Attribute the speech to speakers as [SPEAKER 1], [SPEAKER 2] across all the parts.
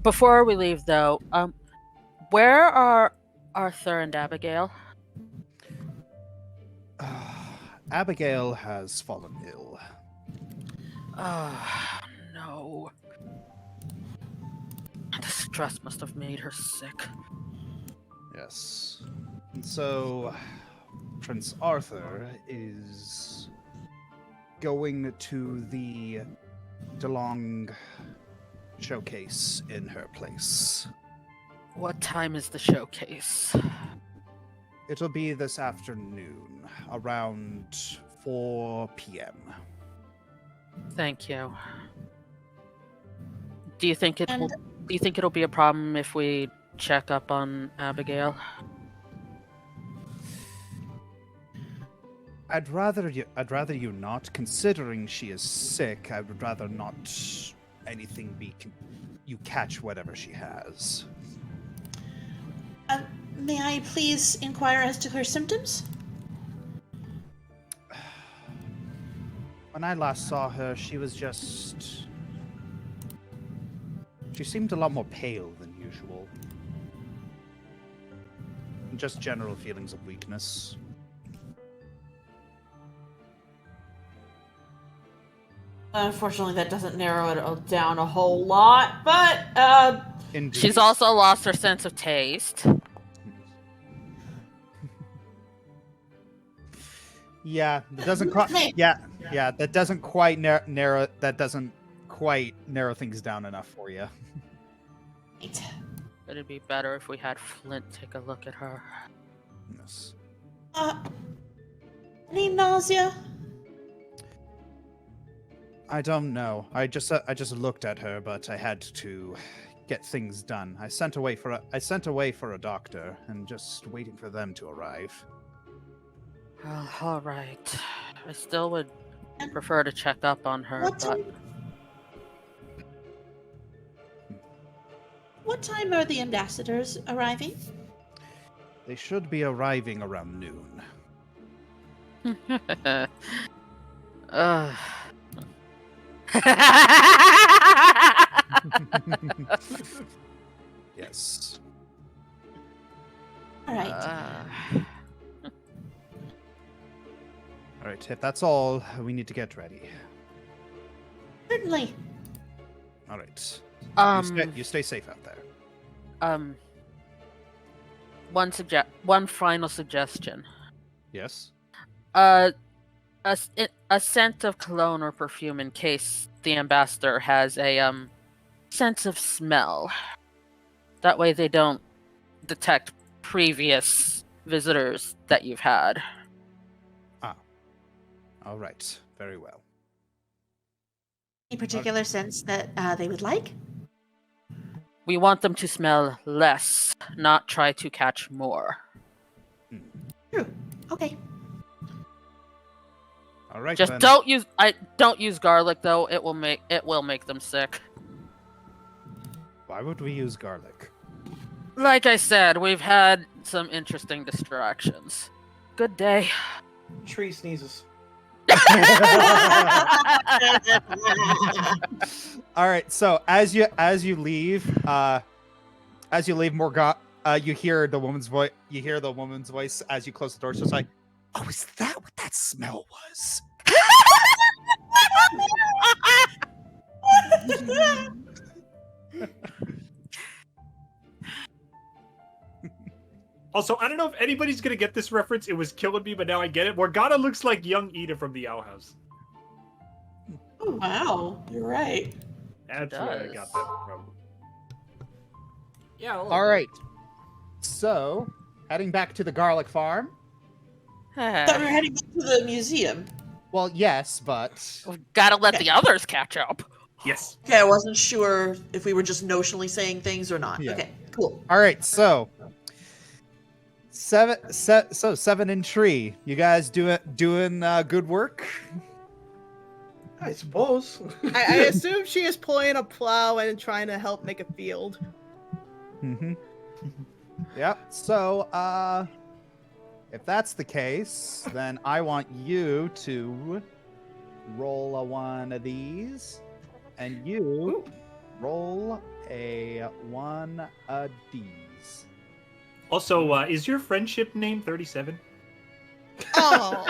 [SPEAKER 1] Before we leave, though, where are Arthur and Abigail?
[SPEAKER 2] Abigail has fallen ill.
[SPEAKER 1] Oh, no. The stress must have made her sick.
[SPEAKER 2] Yes. And so, Prince Arthur is going to the DeLong showcase in her place.
[SPEAKER 1] What time is the showcase?
[SPEAKER 2] It'll be this afternoon, around 4 p.m.
[SPEAKER 1] Thank you. Do you think it'll be a problem if we check up on Abigail?
[SPEAKER 2] I'd rather you not, considering she is sick. I would rather not anything you catch whatever she has.
[SPEAKER 3] May I please inquire as to her symptoms?
[SPEAKER 2] When I last saw her, she seemed a lot more pale than usual. And just general feelings of weakness.
[SPEAKER 3] Unfortunately, that doesn't narrow it down a whole lot, but,
[SPEAKER 2] Indeed.
[SPEAKER 1] She's also lost her sense of taste.
[SPEAKER 2] Yeah, that doesn't quite. Yeah, that doesn't quite narrow. That doesn't quite narrow things down enough for you.
[SPEAKER 3] Right.
[SPEAKER 1] It'd be better if we had Flint take a look at her.
[SPEAKER 2] Yes.
[SPEAKER 3] Any nausea?
[SPEAKER 2] I don't know. I just looked at her, but I had to get things done. I sent away for a doctor, and just waiting for them to arrive.
[SPEAKER 1] All right. I still would prefer to check up on her,
[SPEAKER 3] What time are the ambassadors arriving?
[SPEAKER 2] They should be arriving around noon. Yes.
[SPEAKER 3] All right.
[SPEAKER 2] All right. If that's all, we need to get ready.
[SPEAKER 3] Certainly.
[SPEAKER 2] All right.
[SPEAKER 1] Um,
[SPEAKER 2] You stay safe out there.
[SPEAKER 1] One final suggestion.
[SPEAKER 2] Yes.
[SPEAKER 1] A scent of cologne or perfume in case the ambassador has a sense of smell. That way they don't detect previous visitors that you've had.
[SPEAKER 2] All right. Very well.
[SPEAKER 3] Any particular sense that they would like?
[SPEAKER 1] We want them to smell less, not try to catch more.
[SPEAKER 3] True. Okay.
[SPEAKER 2] All right.
[SPEAKER 1] Just
[SPEAKER 2] then.
[SPEAKER 1] don't use garlic though. It will make them sick.
[SPEAKER 2] Why would we use garlic?
[SPEAKER 1] Like I said, we've had some interesting distractions. Good day.
[SPEAKER 4] Tree sneezes.
[SPEAKER 2] All right. So as you leave, Morgan, you hear the woman's voice. You hear the woman's voice as you close the door. So it's like, oh, is that what that smell was?
[SPEAKER 5] Also, I don't know if anybody's gonna get this reference. It was killing me, but now I get it. Morgana looks like young Ida from the Owl House.
[SPEAKER 3] Oh, wow. You're right.
[SPEAKER 5] That's where I got that from.
[SPEAKER 4] Yeah.
[SPEAKER 2] All right. So heading back to the garlic farm.
[SPEAKER 3] I thought we were heading back to the museum.
[SPEAKER 2] Well, yes, but
[SPEAKER 1] We've gotta let the others catch up.
[SPEAKER 5] Yes.
[SPEAKER 3] Okay, I wasn't sure if we were just notionally saying things or not.
[SPEAKER 2] Yeah.
[SPEAKER 3] Okay, cool.
[SPEAKER 2] all right. So 7 in tree. You guys doing good work?
[SPEAKER 4] I suppose.
[SPEAKER 6] I assume she is pulling a plow and trying to help make a field.
[SPEAKER 2] Mm-hmm. Yep. So, if that's the case, then I want you to roll one of these, and you roll a 1 Ds.
[SPEAKER 5] Also, is your friendship name 37?
[SPEAKER 6] Oh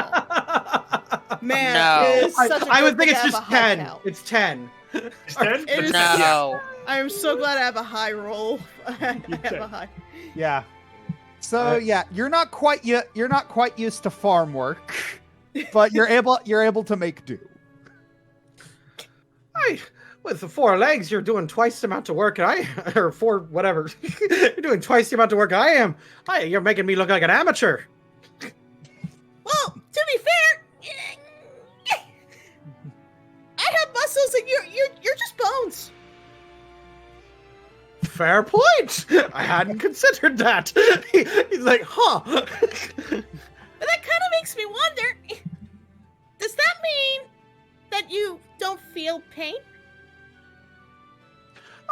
[SPEAKER 6] man,
[SPEAKER 1] No.
[SPEAKER 6] it is such a
[SPEAKER 4] I would
[SPEAKER 6] good
[SPEAKER 4] think
[SPEAKER 6] thing
[SPEAKER 4] it's
[SPEAKER 6] to
[SPEAKER 4] just
[SPEAKER 6] have a high
[SPEAKER 4] 10.
[SPEAKER 6] count.
[SPEAKER 4] It's 10.
[SPEAKER 5] Is 10?
[SPEAKER 6] It is-
[SPEAKER 1] No.
[SPEAKER 6] I am so glad I have a high roll. I have a high.
[SPEAKER 2] Yeah. So yeah, you're not quite used to farm work, but you're able to make do.
[SPEAKER 4] With the 4 legs, you're doing twice the amount of work or 4 whatever. You're doing twice the amount of work I am. You're making me look like an amateur.
[SPEAKER 6] Well, to be fair, I have muscles and you're just bones.
[SPEAKER 4] Fair point. I hadn't considered that. He's like, huh.
[SPEAKER 6] But that kind of makes me wonder. Does that mean that you don't feel pain?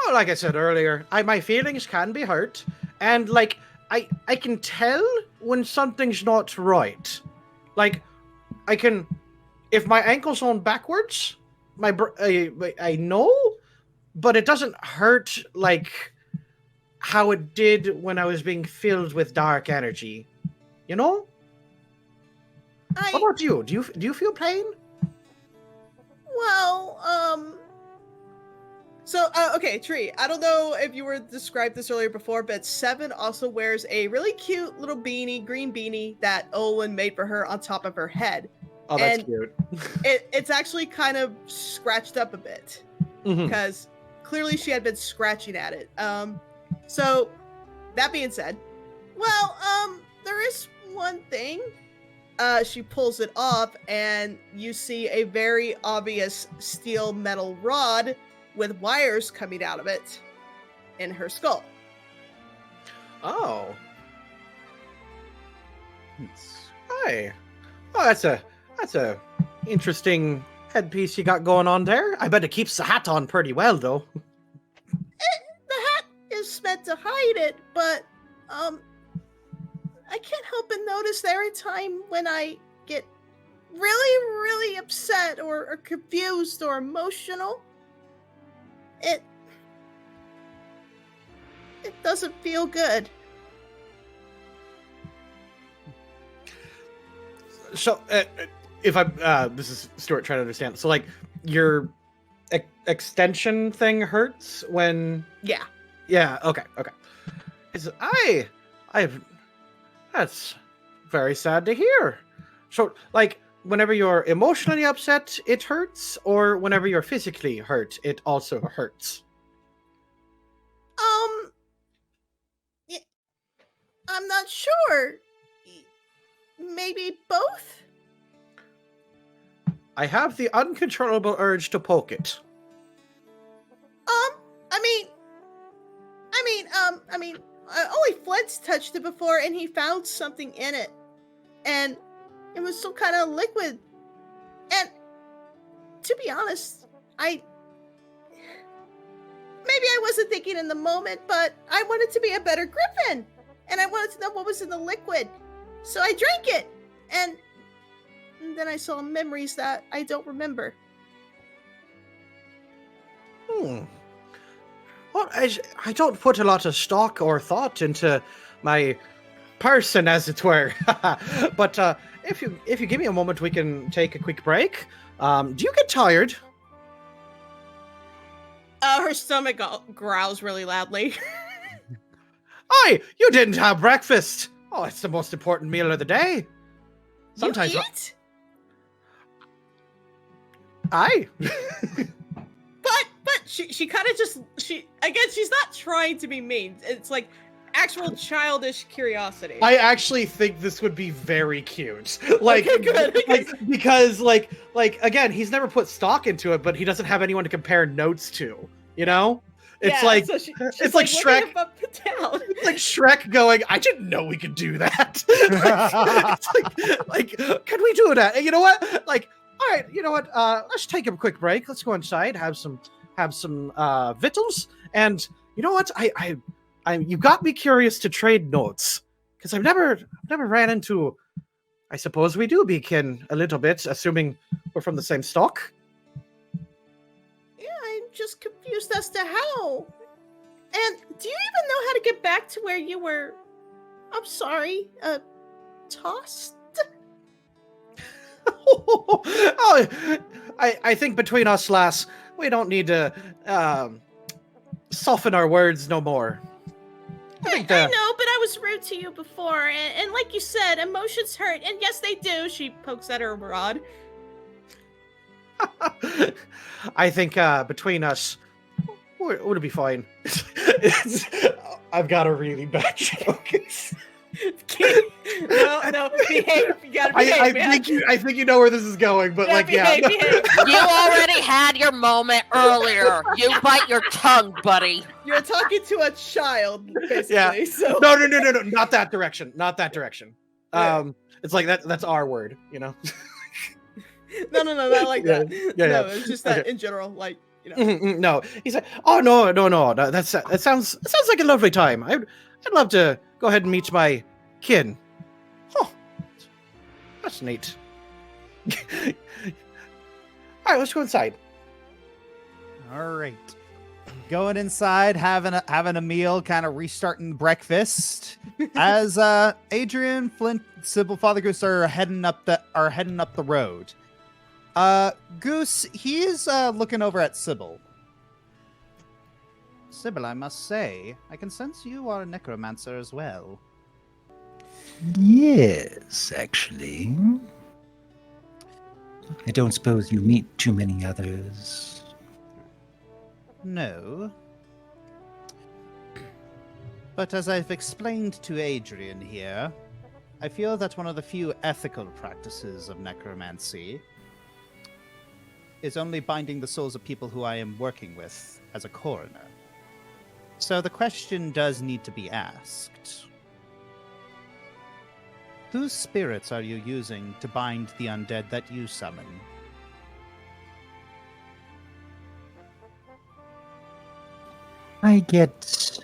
[SPEAKER 4] Oh, like I said earlier, my feelings can be hurt, and like I can tell when something's not right. Like I can, if my ankle's on backwards, I know, but it doesn't hurt like how it did when I was being filled with dark energy. You know? How about you? Do you feel pain?
[SPEAKER 6] Well, So, okay, Tree, I don't know if you were described this earlier before, but Seven also wears a really cute little beanie, green beanie that Olin made for her on top of her head.
[SPEAKER 4] Oh, that's
[SPEAKER 6] And
[SPEAKER 4] cute.
[SPEAKER 6] It's actually kind of scratched up a bit because clearly she had been scratching at it. So, that being said, well, there is one thing. She pulls it off, and you see a very obvious steel metal rod with wires coming out of it in her skull.
[SPEAKER 4] Oh. Hi. Oh, that's a interesting headpiece you got going on there. I bet it keeps the hat on pretty well, though.
[SPEAKER 6] The hat is meant to hide it, but I can't help but notice there are times when I get really, really upset or confused or emotional. It doesn't feel good.
[SPEAKER 4] So, if this is Stuart trying to understand. So, like, your extension thing hurts when...
[SPEAKER 6] Yeah.
[SPEAKER 4] Yeah, okay. That's very sad to hear. So, like, whenever you're emotionally upset, it hurts, or whenever you're physically hurt, it also hurts?
[SPEAKER 6] I'm not sure. Maybe both?
[SPEAKER 4] I have the uncontrollable urge to poke it.
[SPEAKER 6] Only Flint's touched it before, and he found something in it. And it was some kind of liquid. And to be honest, maybe I wasn't thinking in the moment, but I wanted to be a better griffin. And I wanted to know what was in the liquid. So I drank it. And then I saw memories that I don't remember.
[SPEAKER 4] Well, I don't put a lot of stock or thought into my person, as it were. But if you give me a moment, we can take a quick break. Do you get tired?
[SPEAKER 6] Her stomach growls really loudly.
[SPEAKER 4] Aye, you didn't have breakfast. Oh, it's the most important meal of the day. Sometimes.
[SPEAKER 6] You eat?
[SPEAKER 4] Aye.
[SPEAKER 6] But she kind of again, she's not trying to be mean. It's like actual childish curiosity.
[SPEAKER 4] I actually think this would be very cute. Like,
[SPEAKER 6] Okay, good.
[SPEAKER 4] because again, he's never put stock into it, but he doesn't have anyone to compare notes to. You know, it's
[SPEAKER 6] Yeah,
[SPEAKER 4] like
[SPEAKER 6] so she's
[SPEAKER 4] it's like
[SPEAKER 6] looking
[SPEAKER 4] Shrek.
[SPEAKER 6] him up and down.
[SPEAKER 4] It's like Shrek going, I didn't know we could do that. It's like, can we do that? And you know what? Like, all right, you know what? Let's take a quick break. Let's go inside, have some victuals, and you know what? You got me curious to trade notes because I've never ran into. I suppose we do be kin a little bit, assuming we're from the same stock.
[SPEAKER 6] Yeah, just confused as to how. And do you even know how to get back to where you were, I'm sorry, tossed?
[SPEAKER 4] Oh, I think between us, lass, we don't need to soften our words no more.
[SPEAKER 6] I know, but I was rude to you before, and like you said, emotions hurt, and yes, they do. She pokes at her rod.
[SPEAKER 4] I think between us, we'll be fine. I've got a really bad joke.
[SPEAKER 6] No, behave. You gotta behave, man.
[SPEAKER 4] I think you know where this is going, but
[SPEAKER 6] Behave.
[SPEAKER 1] You already had your moment earlier. You bite your tongue, buddy.
[SPEAKER 6] You're talking to a child, basically.
[SPEAKER 4] Yeah.
[SPEAKER 6] So
[SPEAKER 4] No, not that direction. Not that direction.
[SPEAKER 6] Yeah.
[SPEAKER 4] It's like that's our word, you know.
[SPEAKER 6] no, not like that.
[SPEAKER 4] Yeah.
[SPEAKER 6] No, it's just that
[SPEAKER 4] Okay.
[SPEAKER 6] in general, like, you know.
[SPEAKER 4] No, he's like, oh no, that sounds like a lovely time. I'd love to go ahead and meet my kin. Oh, that's neat. All right, let's go inside.
[SPEAKER 2] All right. Going inside, having a meal, kind of restarting breakfast. As Adrian, Flint, Sybil, Father Goose are heading up the road. Goose, he's looking over at Sybil. Sybil, I must say, I can sense you are a necromancer as well.
[SPEAKER 7] Yes, actually. I don't suppose you meet too many others.
[SPEAKER 2] No. But as I've explained to Adrian here, I feel that one of the few ethical practices of necromancy is only binding the souls of people who I am working with as a coroner. So the question does need to be asked. Whose spirits are you using to bind the undead that you summon?
[SPEAKER 7] I get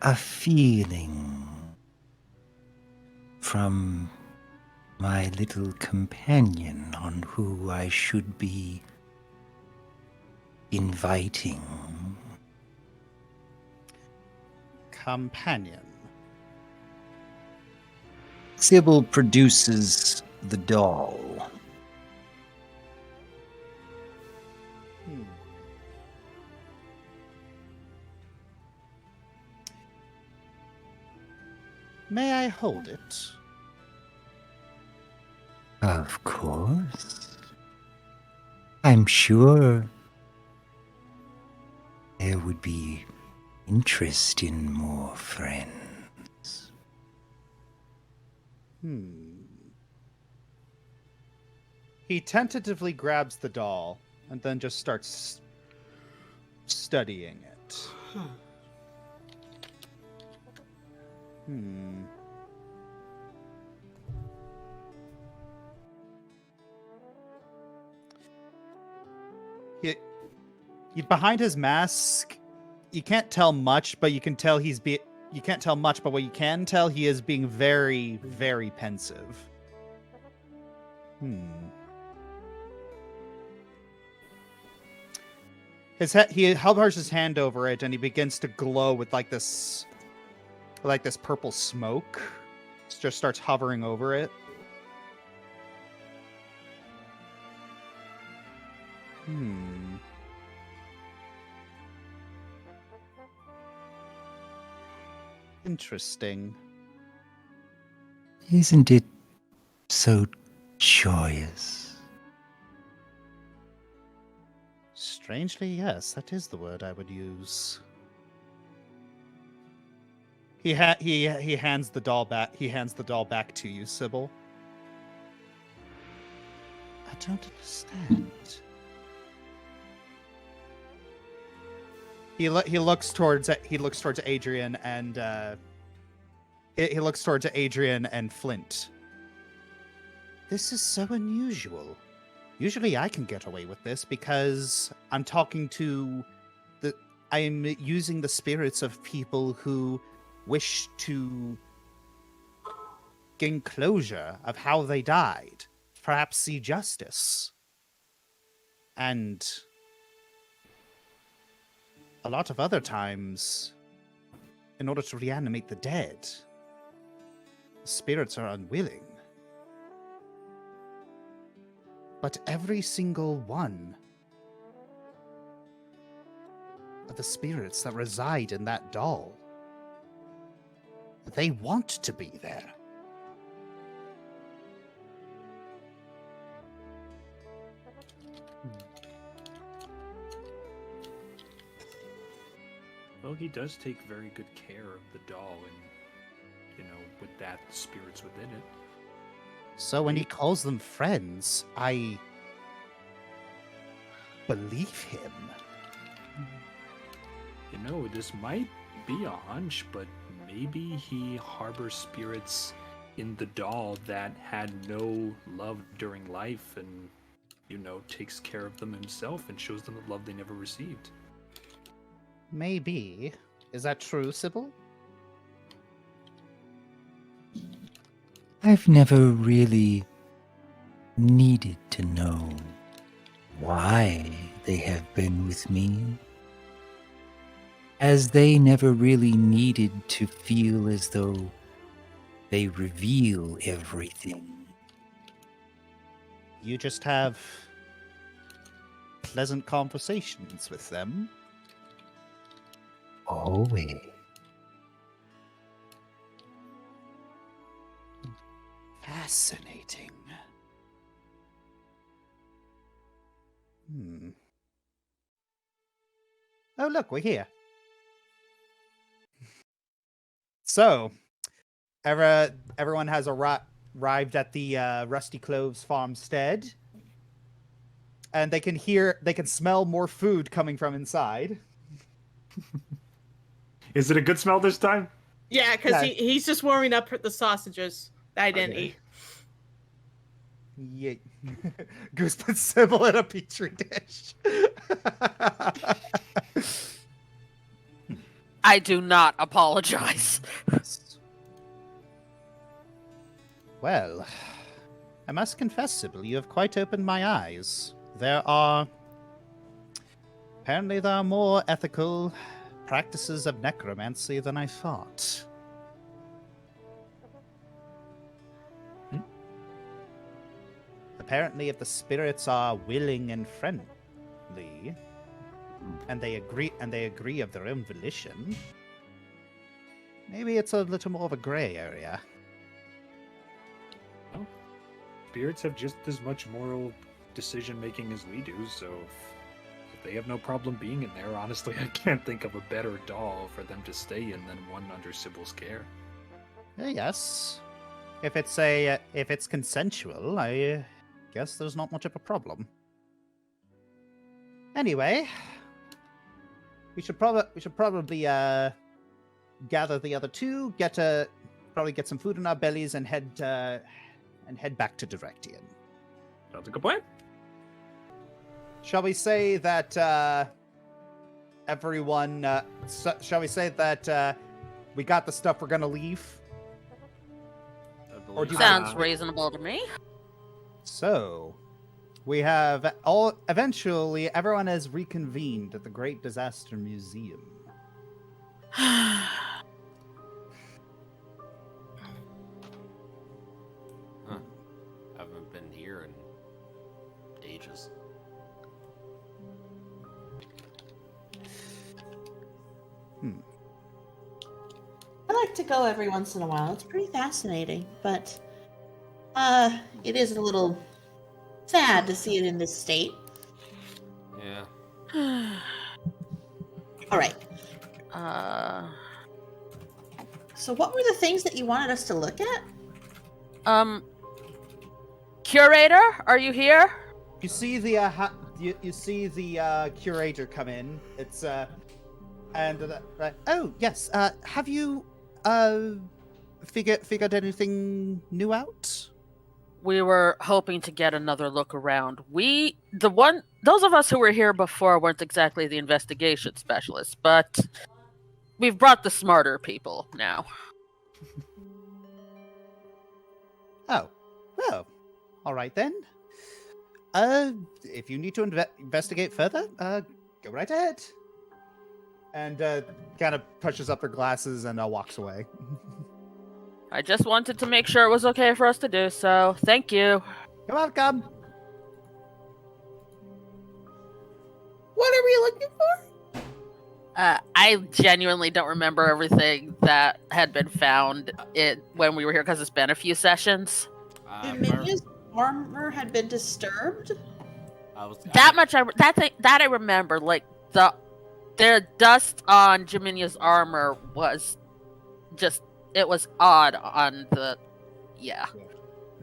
[SPEAKER 7] a feeling from my little companion on who I should be inviting.
[SPEAKER 2] Companion.
[SPEAKER 7] Sybil produces the doll.
[SPEAKER 2] May I hold it?
[SPEAKER 7] Of course. I'm sure there would be interest in more friends.
[SPEAKER 2] He tentatively grabs the doll and then just starts studying it. He behind his mask, you can't tell much, but you can tell you can't tell much, but what you can tell, he is being very, very pensive. He hovers his hand over it, and he begins to glow with like this purple smoke. Just starts hovering over it. Interesting.
[SPEAKER 7] Isn't it so joyous?
[SPEAKER 2] Strangely, yes, that is the word I would use. He hands the doll back. He hands the doll back to you, Sybil. I don't understand. He looks towards Adrian and he looks towards Adrian and Flint. This is so unusual. Usually I can get away with this because I'm using the spirits of people who wish to gain closure of how they died, perhaps see justice. And a lot of other times, in order to reanimate the dead, the spirits are unwilling. But every single one of the spirits that reside in that doll, they want to be there.
[SPEAKER 5] Well, he does take very good care of the doll, and, with that, the spirits within it.
[SPEAKER 2] So when he calls them friends, I believe him.
[SPEAKER 5] This might be a hunch, but maybe he harbors spirits in the doll that had no love during life and, takes care of them himself and shows them the love they never received.
[SPEAKER 2] Maybe. Is that true, Sybil?
[SPEAKER 7] I've never really needed to know why they have been with me, as they never really needed to feel as though they reveal everything.
[SPEAKER 2] You just have pleasant conversations with them.
[SPEAKER 7] Always.
[SPEAKER 2] Fascinating. Oh, look, we're here. So, everyone has arrived at the Rusty Cloves Farmstead, and they can smell more food coming from inside.
[SPEAKER 5] Is it a good smell this time?
[SPEAKER 6] Yeah, because
[SPEAKER 2] Yeah.
[SPEAKER 6] he's just warming up the sausages that I didn't
[SPEAKER 5] Okay.
[SPEAKER 6] eat.
[SPEAKER 2] Yeah. Goose put Sybil in a petri dish.
[SPEAKER 1] I do not apologize.
[SPEAKER 2] Well, I must confess, Sybil, you have quite opened my eyes. Apparently there are more ethical practices of necromancy than I thought. Apparently, if the spirits are willing and friendly, and they agree of their own volition, maybe it's a little more of a gray area.
[SPEAKER 5] Well, spirits have just as much moral decision-making as we do, so if they have no problem being in there, honestly, I can't think of a better doll for them to stay in than one under Sybil's care.
[SPEAKER 2] Yes. If it's consensual, I guess there's not much of a problem. Anyway, we should probably gather the other two, probably get some food in our bellies, and head back to Directian.
[SPEAKER 5] Sounds like a plan.
[SPEAKER 2] Shall we say that everyone? Shall we say that we got the stuff we're gonna leave? Or do you
[SPEAKER 1] Sounds
[SPEAKER 2] guys-
[SPEAKER 1] reasonable to me.
[SPEAKER 2] So, we have eventually everyone has reconvened at the Great Disaster Museum.
[SPEAKER 8] Haven't been here in ages.
[SPEAKER 3] I like to go every once in a while. It's pretty fascinating, but it is a little sad to see it in this state.
[SPEAKER 8] Yeah.
[SPEAKER 3] All right. So what were the things that you wanted us to look at?
[SPEAKER 1] Curator, are you here?
[SPEAKER 2] You see the you see the curator come in. It's oh yes. Have you figured anything new out?
[SPEAKER 1] We were hoping to get another look around. Those of us who were here before weren't exactly the investigation specialists, but we've brought the smarter people now.
[SPEAKER 2] Oh, well, all right then. If you need to investigate further, go right ahead. And kind of pushes up her glasses and walks away.
[SPEAKER 1] I just wanted to make sure it was okay for us to do so. Thank you.
[SPEAKER 2] You're welcome.
[SPEAKER 6] What are we looking for?
[SPEAKER 1] I genuinely don't remember everything that had been found when we were here because it's been a few sessions.
[SPEAKER 3] Dominia's armor had been disturbed?
[SPEAKER 1] That I remember. Like the dust on Jamina's armor was just, it was odd on the, yeah.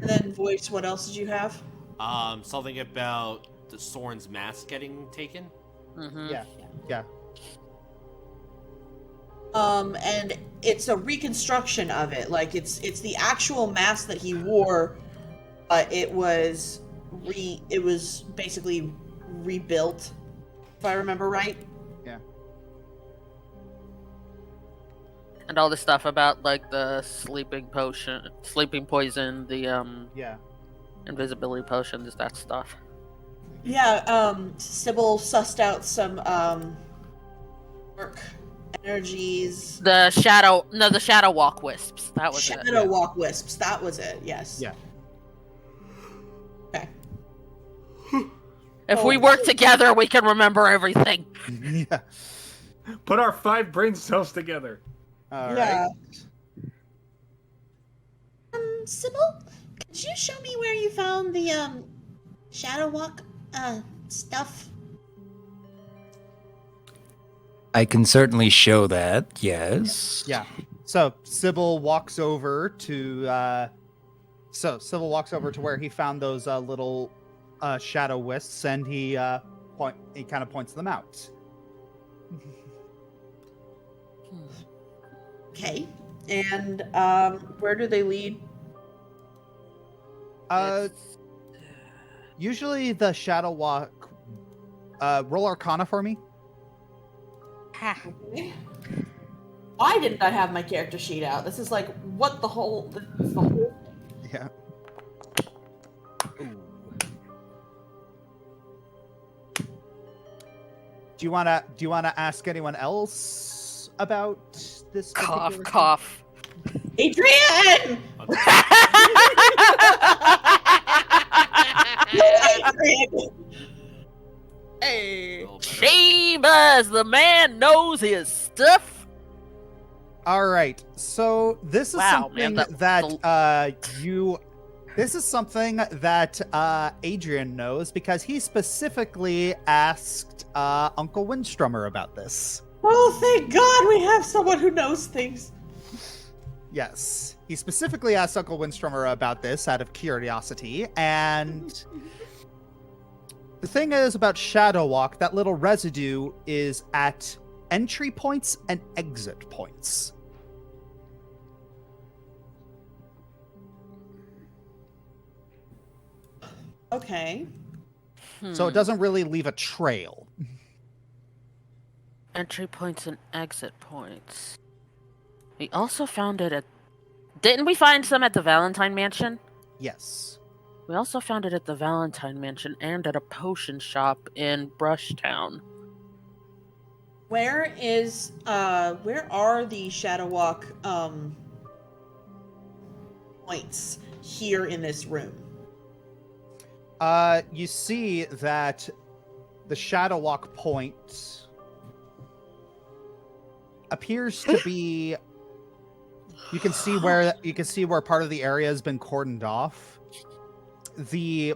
[SPEAKER 3] And then voice, what else did you have?
[SPEAKER 8] Something about the Soren's mask getting taken.
[SPEAKER 1] Mm-hmm.
[SPEAKER 2] Yeah.
[SPEAKER 3] And it's a reconstruction of it. Like it's the actual mask that he wore, but it was basically rebuilt, if I remember right.
[SPEAKER 2] Yeah.
[SPEAKER 1] And all the stuff about like the sleeping poison, the invisibility potions, that stuff.
[SPEAKER 3] Yeah, Sybil sussed out some dark energies.
[SPEAKER 1] The shadow walk wisps. That was it.
[SPEAKER 3] Shadow walk wisps. That was it. Yes.
[SPEAKER 2] Yeah.
[SPEAKER 3] Okay.
[SPEAKER 1] If we work together, we can remember everything.
[SPEAKER 2] Yeah.
[SPEAKER 5] Put our 5 brain cells together.
[SPEAKER 2] All
[SPEAKER 3] Yeah.
[SPEAKER 2] right.
[SPEAKER 3] Sybil, could you show me where you found the shadow walk stuff?
[SPEAKER 7] I can certainly show that, yes.
[SPEAKER 2] Yeah. So Sybil walks over to where he found those little shadow wisps, and he kind of points them out.
[SPEAKER 3] Okay. And where do they lead?
[SPEAKER 2] Usually the shadow walk. Roll Arcana for me.
[SPEAKER 3] Okay. Why didn't I have my character sheet out? This is like what the whole thing.
[SPEAKER 2] Yeah. Do you wanna ask anyone else about this?
[SPEAKER 1] Cough,
[SPEAKER 2] particular
[SPEAKER 1] cough.
[SPEAKER 3] Adrian! Adrian!
[SPEAKER 6] Hey.
[SPEAKER 1] Shame as the man knows his stuff.
[SPEAKER 2] All right. So this is
[SPEAKER 1] Wow,
[SPEAKER 2] something
[SPEAKER 1] man,
[SPEAKER 2] This is something that Adrian knows because he specifically asked Uncle Windstrummer about this.
[SPEAKER 3] Oh, thank God we have someone who knows things.
[SPEAKER 2] Yes. He specifically asked Uncle Windstrummer about this out of curiosity, and the thing is about Shadow Walk, that little residue is at entry points and exit points.
[SPEAKER 3] Okay.
[SPEAKER 2] So it doesn't really leave a trail.
[SPEAKER 1] Entry points and exit points. We also found it at... Didn't we find some at the Valentine Mansion?
[SPEAKER 2] Yes.
[SPEAKER 1] We also found it at the Valentine Mansion and at a potion shop in Brushtown.
[SPEAKER 3] Where are the Shadow Walk points here in this room?
[SPEAKER 2] You see that the Shadow Walk point appears to be. You can see where part of the area has been cordoned off. The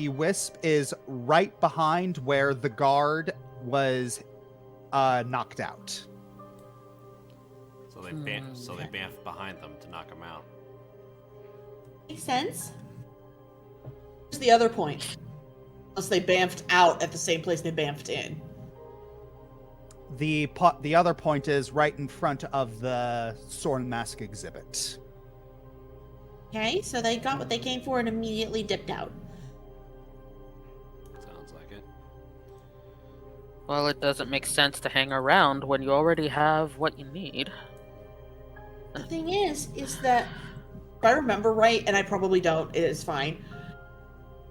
[SPEAKER 2] wisp is right behind where the guard was knocked out.
[SPEAKER 8] So they bamfed behind them to knock them out.
[SPEAKER 3] Makes sense. Where's the other point? Unless they bamfed out at the same place they bamfed in.
[SPEAKER 2] The other point is right in front of the Sword and Mask exhibit.
[SPEAKER 3] Okay, so they got what they came for and immediately dipped out.
[SPEAKER 8] Sounds like it.
[SPEAKER 1] Well, it doesn't make sense to hang around when you already have what you need.
[SPEAKER 3] The thing is that if I remember right, and I probably don't, it is fine.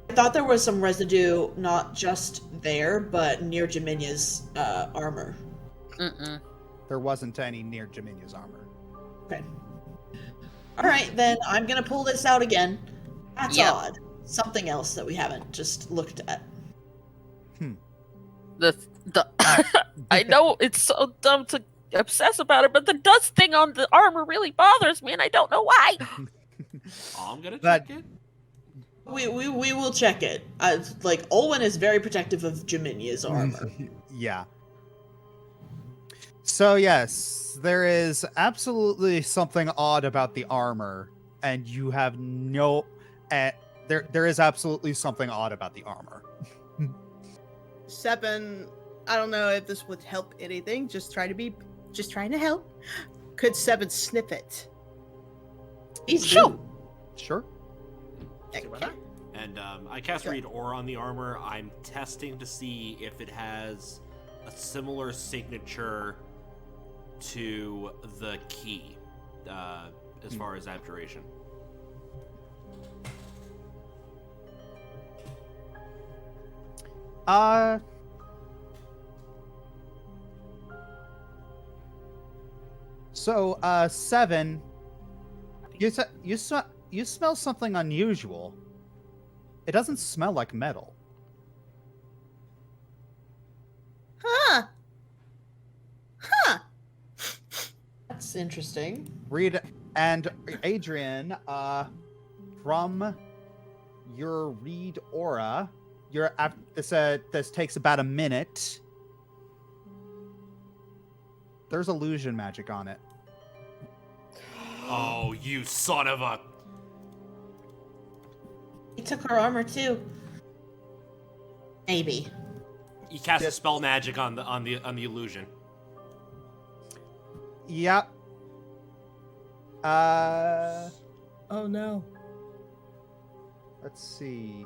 [SPEAKER 3] At thought there was some residue, not just there, but near Jaminya's armor.
[SPEAKER 1] Mm-mm.
[SPEAKER 2] There wasn't any near Jaminya's armor.
[SPEAKER 3] Okay. Alright, then I'm gonna pull this out again. That's
[SPEAKER 1] Yep.
[SPEAKER 3] odd. Something else that we haven't just looked at.
[SPEAKER 1] The I know it's so dumb to obsess about it, but the dust thing on the armor really bothers me, and I don't know why.
[SPEAKER 8] I'm gonna
[SPEAKER 2] But-
[SPEAKER 8] check it.
[SPEAKER 3] We will check it. Like, Olwen is very protective of Jaminya's armor.
[SPEAKER 2] Yeah. So yes, there is absolutely something odd about the armor, and you have no. There is absolutely something odd about the armor.
[SPEAKER 6] Seven, I don't know if this would help anything. Just trying to help. Could Seven sniff it?
[SPEAKER 3] He's
[SPEAKER 1] Sure.
[SPEAKER 2] Sure.
[SPEAKER 6] Okay.
[SPEAKER 8] And I cast Read Aura on the armor. I'm testing to see if it has a similar signature to the key, as far as abjuration.
[SPEAKER 2] So, Seven, you smell something unusual. It doesn't smell like metal.
[SPEAKER 6] Huh.
[SPEAKER 3] That's interesting.
[SPEAKER 2] Read and Adrian, from your read aura, this takes about a minute. There's illusion magic on it.
[SPEAKER 8] Oh, you son of a!
[SPEAKER 3] He took her armor too. Maybe.
[SPEAKER 8] You cast a spell magic on the illusion.
[SPEAKER 2] Yep.
[SPEAKER 6] Oh no.
[SPEAKER 2] Let's see.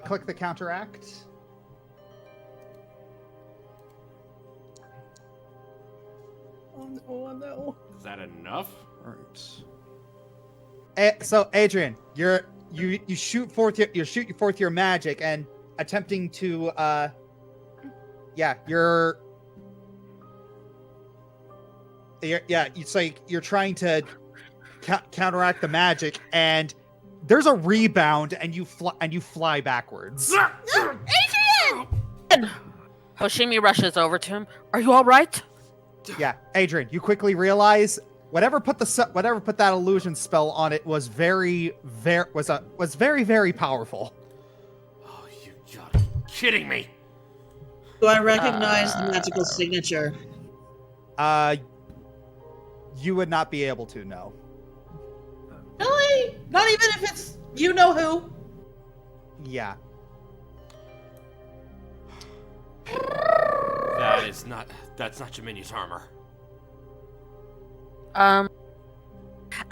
[SPEAKER 2] Click the counteract.
[SPEAKER 6] Oh no.
[SPEAKER 8] Is that enough?
[SPEAKER 2] All right. So Adrian, you shoot forth your magic and attempting to it's like you're trying to counteract the magic, and there's a rebound, and you fly backwards.
[SPEAKER 1] Hoshimi rushes over to him. Are you all right?
[SPEAKER 2] Yeah, Adrian, you quickly realize whatever put that illusion spell on it was very very powerful.
[SPEAKER 8] Oh, you gotta be kidding me!
[SPEAKER 3] Do I recognize the magical signature?
[SPEAKER 2] You would not be able to know.
[SPEAKER 3] Really? Not even if it's you know who?
[SPEAKER 2] Yeah.
[SPEAKER 8] That's not Jaminya's armor.
[SPEAKER 1] I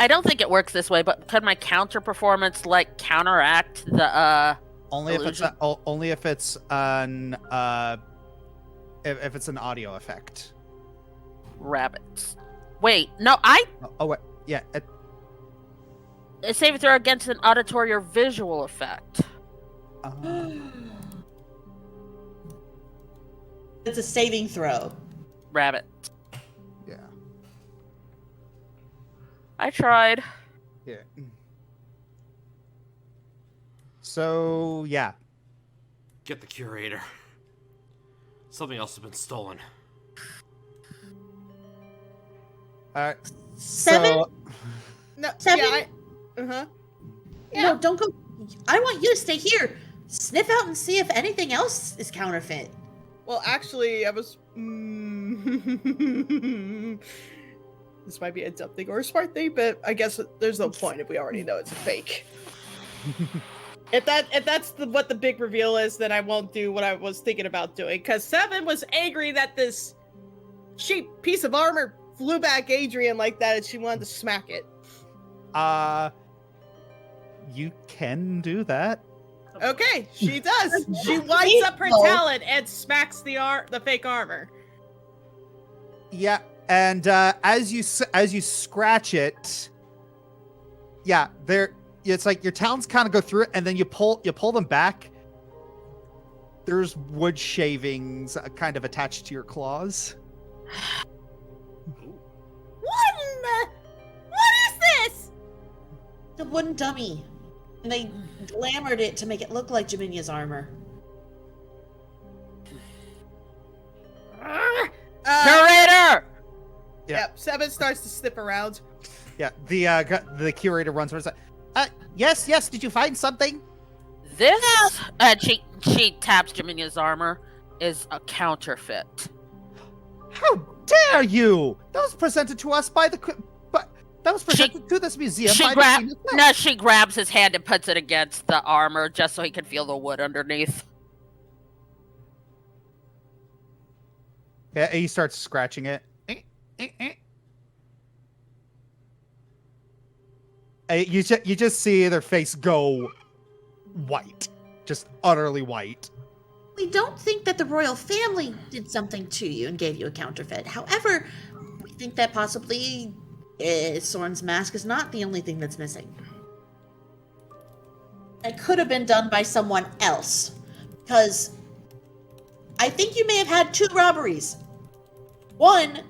[SPEAKER 1] don't think it works this way, but could my counter performance counteract the illusion?
[SPEAKER 2] Only if it's an audio effect.
[SPEAKER 1] Rabbits. Wait, no,
[SPEAKER 2] Oh wait, yeah.
[SPEAKER 1] a saving throw against an auditory or visual effect.
[SPEAKER 3] It's a saving throw.
[SPEAKER 1] Rabbit.
[SPEAKER 2] Yeah.
[SPEAKER 1] I tried.
[SPEAKER 2] Yeah. So yeah.
[SPEAKER 8] Get the curator. Something else has been stolen.
[SPEAKER 2] Alright.
[SPEAKER 3] Seven?
[SPEAKER 2] So
[SPEAKER 6] No.
[SPEAKER 3] Seven?
[SPEAKER 6] Yeah. Uh-huh.
[SPEAKER 3] No, don't go. I want you to stay here. Sniff out and see if anything else is counterfeit.
[SPEAKER 6] Well, actually, I was. This might be a dumb thing or a smart thing, but I guess there's no point if we already know it's a fake. If that's what the big reveal is, then I won't do what I was thinking about doing. Because Seven was angry that this cheap piece of armor flew back Adrian like that, and she wanted to smack it.
[SPEAKER 2] you can do that.
[SPEAKER 6] Okay, she does. She winds up her talent and smacks the fake armor.
[SPEAKER 2] Yeah, and as you scratch it, yeah, it's like your talons kind of go through it, and then you pull them back. There's wood shavings kind of attached to your claws.
[SPEAKER 6] What is this?
[SPEAKER 3] The wooden dummy. And they glamored it to make it look like Jaminya's armor.
[SPEAKER 1] Curator!
[SPEAKER 6] Yep. Seven starts to snip around.
[SPEAKER 2] Yeah, the curator runs over and says, yes, did you find something?
[SPEAKER 1] This, she taps Jaminya's armor, is a counterfeit.
[SPEAKER 2] How dare you! That was presented to us by that was presented to this museum by the queen herself.
[SPEAKER 1] She grabs his hand and puts it against the armor just so he can feel the wood underneath.
[SPEAKER 2] Yeah, he starts scratching it. You just see their face go white, just utterly white.
[SPEAKER 3] We don't think that the royal family did something to you and gave you a counterfeit. However, we think that possibly Soren's mask is not the only thing that's missing. It could have been done by someone else, because I think you may have had 2 robberies. One,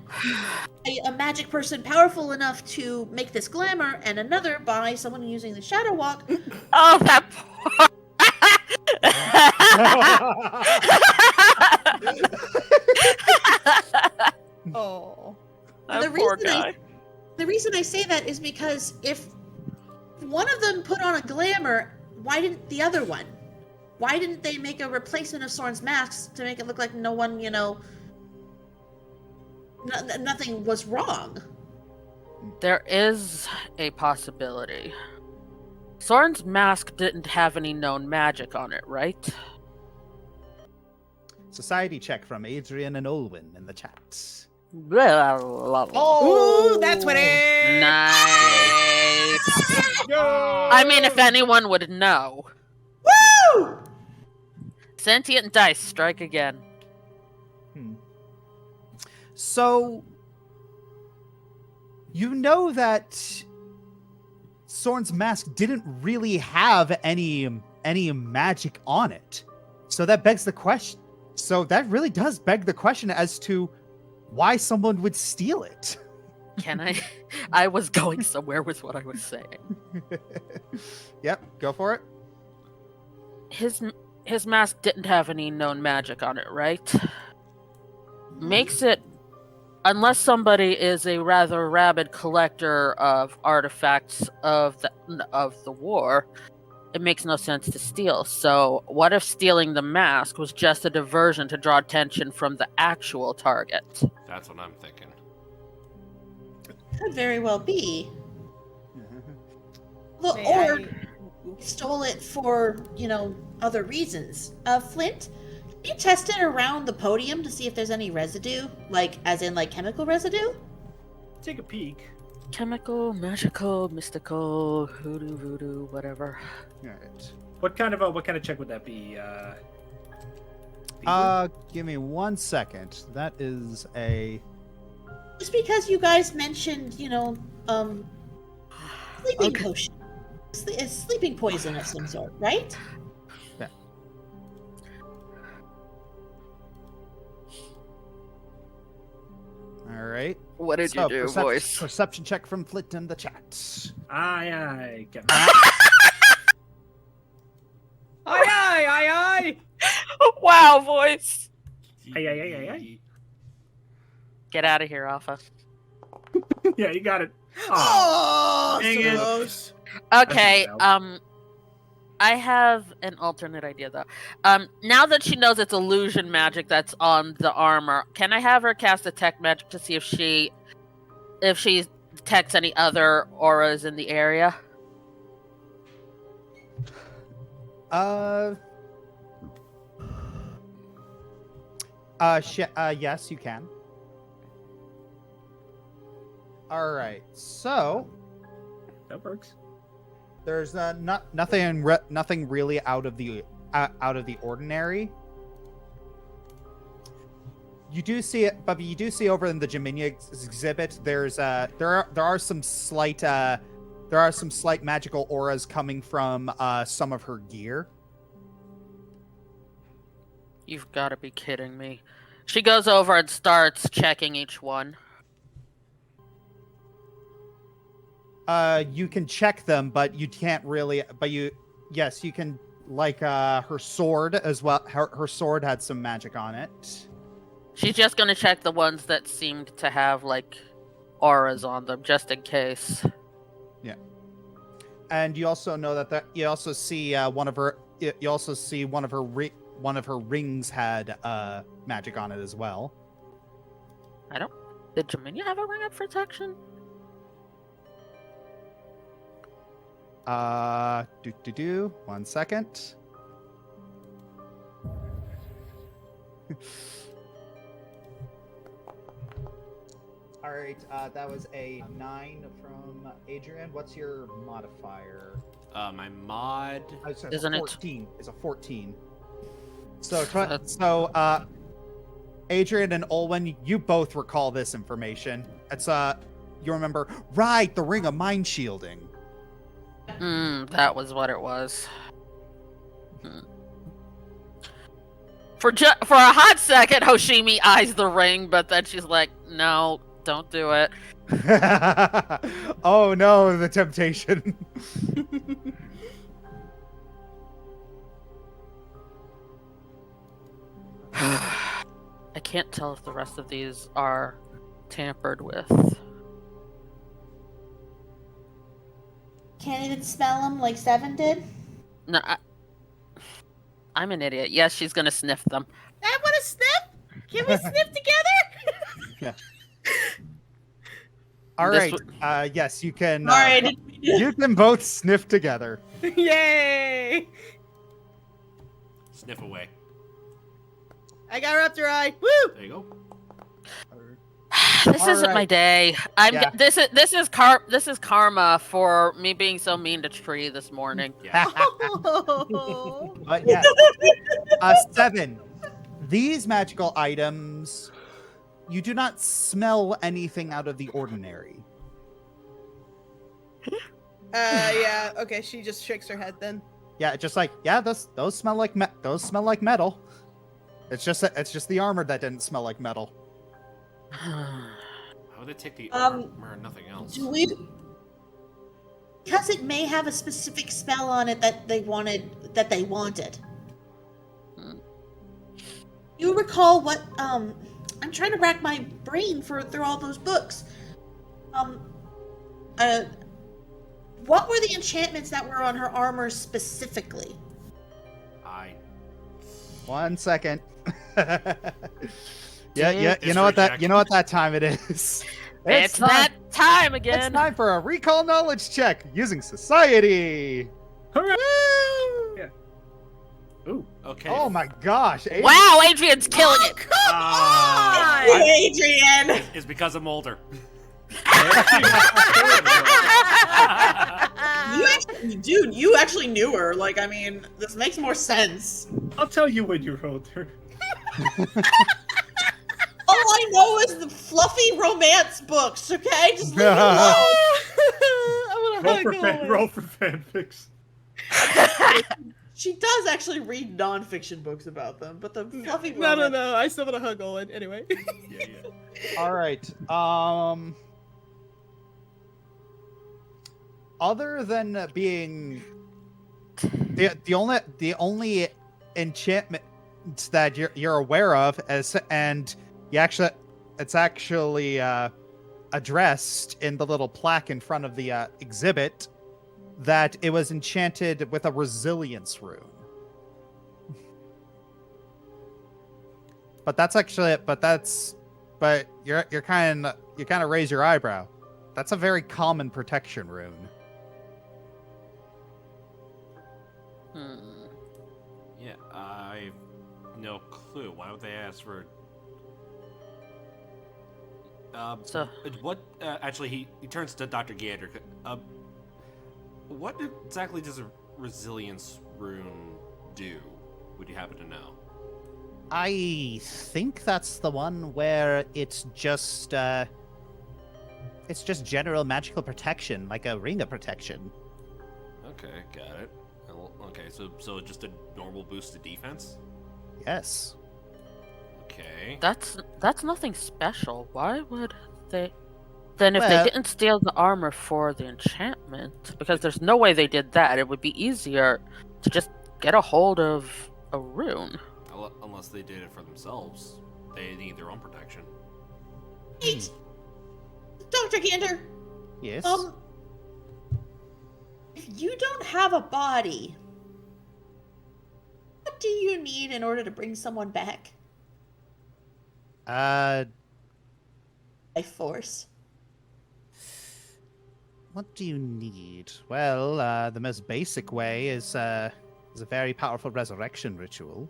[SPEAKER 3] a magic person powerful enough to make this glamour, and another by someone using the shadow walk.
[SPEAKER 1] Oh, that poor...
[SPEAKER 6] Oh.
[SPEAKER 1] That poor guy.
[SPEAKER 3] The reason I say that is because if one of them put on a glamour, why didn't the other one? Why didn't they make a replacement of Soren's masks to make it look like no one, nothing was wrong?
[SPEAKER 1] There is a possibility. Soren's mask didn't have any known magic on it, right?
[SPEAKER 2] Society check from Adrian and Olwyn in the chat.
[SPEAKER 6] Oh, that's what it.
[SPEAKER 1] Nice. I mean, if anyone would know.
[SPEAKER 3] Woo!
[SPEAKER 1] Sentient dice, strike again.
[SPEAKER 2] So, you know that Soren's mask didn't really have any magic on it. So that begs the question. So that really does beg the question as to why someone would steal it.
[SPEAKER 1] Can I? I was going somewhere with what I was saying.
[SPEAKER 2] Yep, go for it.
[SPEAKER 1] His mask didn't have any known magic on it, right? Makes it, unless somebody is a rather rabid collector of artifacts of the war, it makes no sense to steal. So what if stealing the mask was just a diversion to draw attention from the actual target?
[SPEAKER 8] That's what I'm thinking.
[SPEAKER 3] Could very well be. Well,
[SPEAKER 6] Say
[SPEAKER 3] or stole it for, other reasons. Flint, can you test it around the podium to see if there's any residue? As in chemical residue?
[SPEAKER 5] Take a peek.
[SPEAKER 1] Chemical, magical, mystical, hoodoo, voodoo, whatever.
[SPEAKER 2] All right.
[SPEAKER 5] What kind of check would that be?
[SPEAKER 2] Give me 1 second. That is a...
[SPEAKER 3] Just because you guys mentioned, sleeping potion. It's sleeping poison of some sort, right?
[SPEAKER 2] Yeah. All right.
[SPEAKER 1] What did you do, voice?
[SPEAKER 2] Perception check from Flit in the chat.
[SPEAKER 5] Aye. Get
[SPEAKER 4] Aye.
[SPEAKER 1] Wow, voice!
[SPEAKER 5] Aye.
[SPEAKER 1] Get out of here, Alpha.
[SPEAKER 5] Yeah, you got it.
[SPEAKER 6] Oh,
[SPEAKER 5] dang it.
[SPEAKER 6] close.
[SPEAKER 1] Okay,
[SPEAKER 5] That's
[SPEAKER 1] I have an alternate idea though. Now that she knows it's illusion magic that's on the armor, can I have her cast detect magic to see if she detects any other auras in the area?
[SPEAKER 2] Yes, you can. All right, so
[SPEAKER 5] that works.
[SPEAKER 2] there's nothing really out of the ordinary. You do see it, but you do see over in the Jaminia exhibit. There are some slight there are some slight magical auras coming from some of her gear.
[SPEAKER 1] You've got to be kidding me. She goes over and starts checking each one.
[SPEAKER 2] You can check them, but you can't really. But yes, you can. Like her sword as well. Her sword had some magic on it.
[SPEAKER 1] She's just gonna check the ones that seemed to have like auras on them, just in case.
[SPEAKER 2] Yeah. And you also know that you also see one of her. You also see one of her rings had magic on it as well.
[SPEAKER 1] Did Jaminia have a ring of protection?
[SPEAKER 2] 1 second. All right, that was a 9 from Adrian. What's your modifier?
[SPEAKER 8] My mod.
[SPEAKER 1] Isn't it?
[SPEAKER 2] 14. It's a 14. So, Adrian and Olwen, you both recall this information. It's you remember, right? The ring of mind shielding.
[SPEAKER 1] That was what it was. For a hot second, Hoshimi eyes the ring, but then she's like, "No, don't do it."
[SPEAKER 2] Oh no, the temptation.
[SPEAKER 1] I can't tell if the rest of these are tampered with.
[SPEAKER 3] Can't even smell them like Seven did?
[SPEAKER 1] No, I'm an idiot. Yes, she's gonna sniff them.
[SPEAKER 6] I want to sniff. Can we sniff together?
[SPEAKER 2] Yeah. All
[SPEAKER 1] This
[SPEAKER 2] right. Yes, you can.
[SPEAKER 3] All right.
[SPEAKER 2] You can both sniff together.
[SPEAKER 6] Yay!
[SPEAKER 8] Sniff away.
[SPEAKER 6] I got Raptor Eye. Woo!
[SPEAKER 8] There you go.
[SPEAKER 1] This
[SPEAKER 2] All
[SPEAKER 1] isn't my
[SPEAKER 2] right.
[SPEAKER 1] day.
[SPEAKER 2] Yeah.
[SPEAKER 1] This is karma for me being so mean to Tree this morning.
[SPEAKER 8] Yeah.
[SPEAKER 6] Oh.
[SPEAKER 2] But yeah. 7. These magical items, you do not smell anything out of the ordinary.
[SPEAKER 6] Yeah. Okay. She just shakes her head then.
[SPEAKER 2] Yeah, just like those smell like metal. It's just the armor that didn't smell like metal.
[SPEAKER 8] How would it take the
[SPEAKER 3] Um,
[SPEAKER 8] armor and nothing else?
[SPEAKER 3] Do we? Because it may have a specific spell on it that they wanted. You recall what? I'm trying to rack my brain through all those books. What were the enchantments that were on her armor specifically?
[SPEAKER 2] 1 second. You
[SPEAKER 8] History
[SPEAKER 2] know what
[SPEAKER 8] check.
[SPEAKER 2] that time it is.
[SPEAKER 1] It's that time again.
[SPEAKER 2] It's time for a recall knowledge check using society.
[SPEAKER 5] Yeah. Ooh.
[SPEAKER 8] Okay.
[SPEAKER 2] Oh my gosh. Adrian.
[SPEAKER 1] Wow, Adrian's killing it.
[SPEAKER 8] Ah,
[SPEAKER 3] Adrian!
[SPEAKER 8] it's because of Molder.
[SPEAKER 3] You actually knew her. Like, I mean, this makes more sense.
[SPEAKER 5] I'll tell you when you rolled her.
[SPEAKER 3] All I know is the fluffy romance books. Okay, just leave it alone.
[SPEAKER 6] I
[SPEAKER 5] Roll
[SPEAKER 6] want
[SPEAKER 5] for
[SPEAKER 6] to
[SPEAKER 5] roll for fanfics.
[SPEAKER 3] She does actually read nonfiction books about them, but the fluffy
[SPEAKER 6] No.
[SPEAKER 3] romance.
[SPEAKER 6] I still want to hug Olin anyway.
[SPEAKER 8] Yeah.
[SPEAKER 2] All right. Other than being the only enchantment that you're aware of, it's actually addressed in the little plaque in front of the exhibit, that it was enchanted with a resilience rune. But you kind of raise your eyebrow. That's a very common protection rune.
[SPEAKER 8] Yeah, I've no clue. Why would they ask for?
[SPEAKER 1] So-
[SPEAKER 8] What? Actually, he turns to Dr. Gander. What exactly does a resilience rune do? Would you happen to know?
[SPEAKER 2] I think that's the one where it's just It's just general magical protection, like a ring of protection.
[SPEAKER 8] Okay, got it. Okay, so just a normal boost to defense?
[SPEAKER 2] Yes.
[SPEAKER 8] Okay.
[SPEAKER 1] That's nothing special. Why would they? Then if
[SPEAKER 2] Well-
[SPEAKER 1] they didn't steal the armor for the enchantment, because there's no way they did that, it would be easier to just get a hold of a rune.
[SPEAKER 8] Unless they did it for themselves. They need their own protection.
[SPEAKER 3] Wait, Dr. Gander.
[SPEAKER 2] Yes.
[SPEAKER 3] If you don't have a body, what do you need in order to bring someone back? By force.
[SPEAKER 2] What do you need? Well, the most basic way is a very powerful resurrection ritual.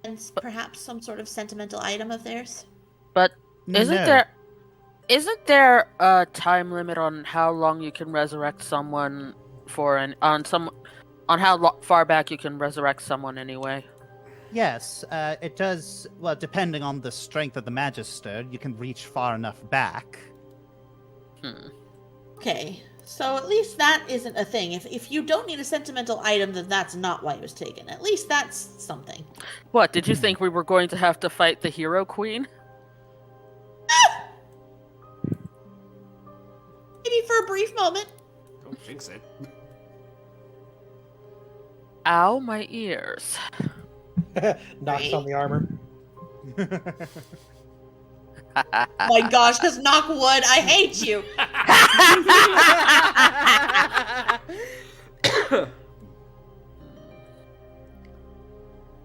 [SPEAKER 3] And perhaps some sort of sentimental item of theirs?
[SPEAKER 1] But isn't
[SPEAKER 2] No.
[SPEAKER 1] there a time limit on how long you can resurrect someone for on how far back you can resurrect someone anyway?
[SPEAKER 2] Yes, it does. Well, depending on the strength of the Magister, you can reach far enough back.
[SPEAKER 3] Okay, so at least that isn't a thing. If you don't need a sentimental item, then that's not why it was taken. At least that's something.
[SPEAKER 1] What, did you think we were going to have to fight the Hero Queen?
[SPEAKER 3] Maybe for a brief moment.
[SPEAKER 8] Don't jinx it.
[SPEAKER 1] Ow, my ears.
[SPEAKER 4] Knocks on the armor.
[SPEAKER 3] My gosh, just knock wood. I hate you.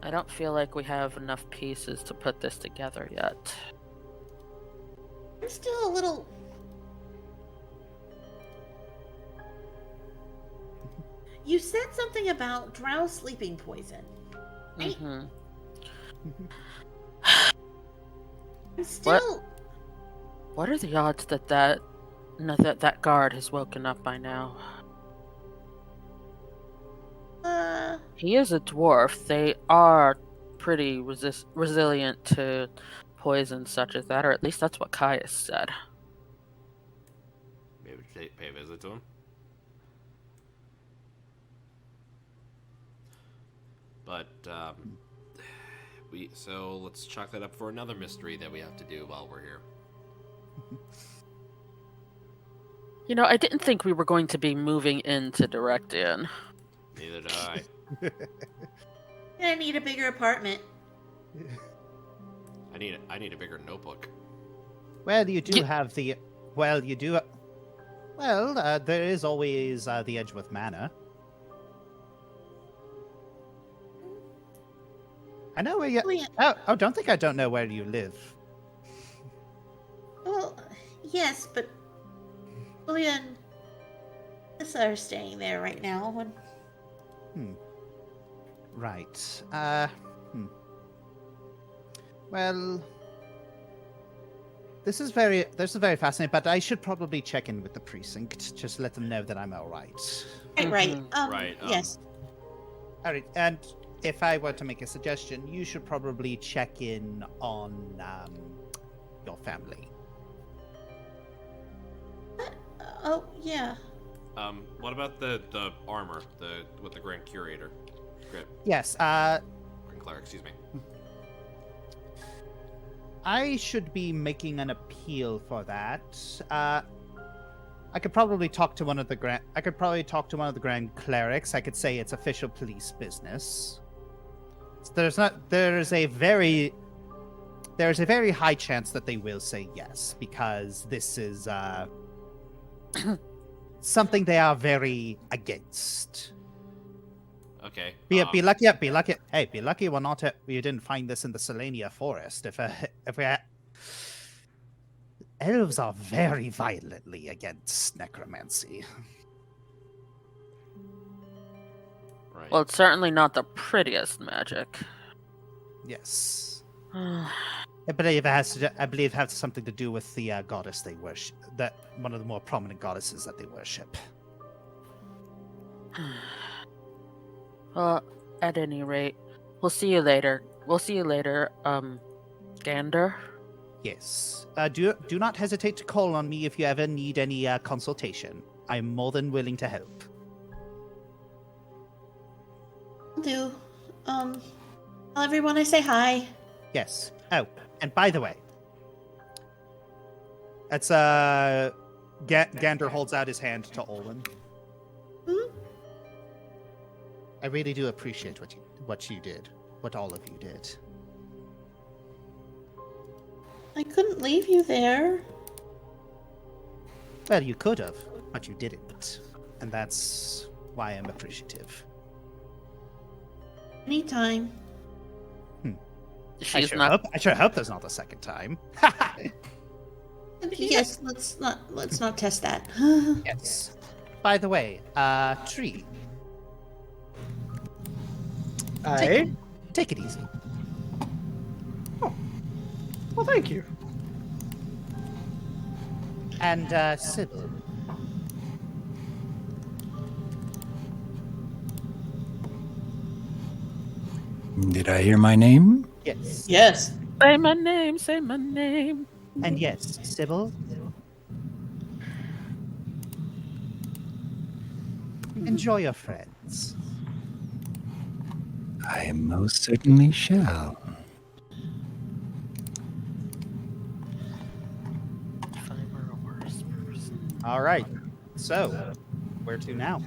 [SPEAKER 1] I don't feel like we have enough pieces to put this together yet.
[SPEAKER 3] I'm still a little... You said something about drow sleeping poison. Right?
[SPEAKER 1] Mm-hmm.
[SPEAKER 3] I'm still...
[SPEAKER 1] What are the odds that that guard has woken up by now? He is a dwarf. They are pretty resilient to poison such as that, or at least that's what Caius said.
[SPEAKER 8] Maybe pay a visit to him. But so let's chalk that up for another mystery that we have to do while we're here.
[SPEAKER 1] You know, I didn't think we were going to be moving into Direct In.
[SPEAKER 8] Neither do I.
[SPEAKER 3] I need a bigger apartment.
[SPEAKER 8] I need a bigger notebook.
[SPEAKER 2] Well, you do have the. Well, you do. Well, there is always the Edgeworth Manor. I know where you. Oh, don't think I don't know where you live.
[SPEAKER 3] Well, yes, but Julia and Alyssa are staying there right now.
[SPEAKER 2] Right. Well, this is very fascinating, but I should probably check in with the precinct. Just let them know that I'm all right.
[SPEAKER 3] Right.
[SPEAKER 8] Right,
[SPEAKER 3] Yes.
[SPEAKER 2] All right, and if I were to make a suggestion, you should probably check in on your family.
[SPEAKER 3] Oh, yeah.
[SPEAKER 8] What about the armor, with the Grand Curator?
[SPEAKER 2] Yes,
[SPEAKER 8] Grand Cleric, excuse me.
[SPEAKER 2] I should be making an appeal for that. I could probably talk to one of the grand Grand Clerics. I could say it's official police business. There is a very high chance that they will say yes, because this is something they are very against.
[SPEAKER 8] Okay.
[SPEAKER 2] Be lucky. Hey, be lucky we didn't find this in the Selenia forest. If we had... Elves are very violently against necromancy.
[SPEAKER 8] Right.
[SPEAKER 1] Well, it's certainly not the prettiest magic.
[SPEAKER 2] Yes. I believe it has something to do with the goddess they worship. That one of the more prominent goddesses that they worship.
[SPEAKER 1] Well, at any rate, we'll see you later. Gander.
[SPEAKER 2] Yes. Do not hesitate to call on me if you ever need any consultation. I'm more than willing to help.
[SPEAKER 3] Will do. Tell everyone I say hi.
[SPEAKER 2] Yes. Oh, and by the way, that's Gander holds out his hand to Olin.
[SPEAKER 3] Hmm?
[SPEAKER 2] I really do appreciate what you did, what all of you did.
[SPEAKER 3] I couldn't leave you there.
[SPEAKER 2] Well, you could have, but you didn't, and that's why I'm appreciative.
[SPEAKER 3] Anytime.
[SPEAKER 1] She's not.
[SPEAKER 2] I sure hope there's not a second time.
[SPEAKER 3] Yes, let's not test that.
[SPEAKER 2] Yes. By the way, Tree,
[SPEAKER 4] Aye.
[SPEAKER 2] take it easy.
[SPEAKER 4] Well, thank you.
[SPEAKER 2] And Sybil,
[SPEAKER 7] Did I hear my name?
[SPEAKER 2] yes.
[SPEAKER 3] Yes.
[SPEAKER 1] Say my name. Say my name.
[SPEAKER 2] And yes, Sybil. Enjoy your friends.
[SPEAKER 7] I most certainly shall.
[SPEAKER 1] If I were a worse person.
[SPEAKER 2] All right. So, where to now?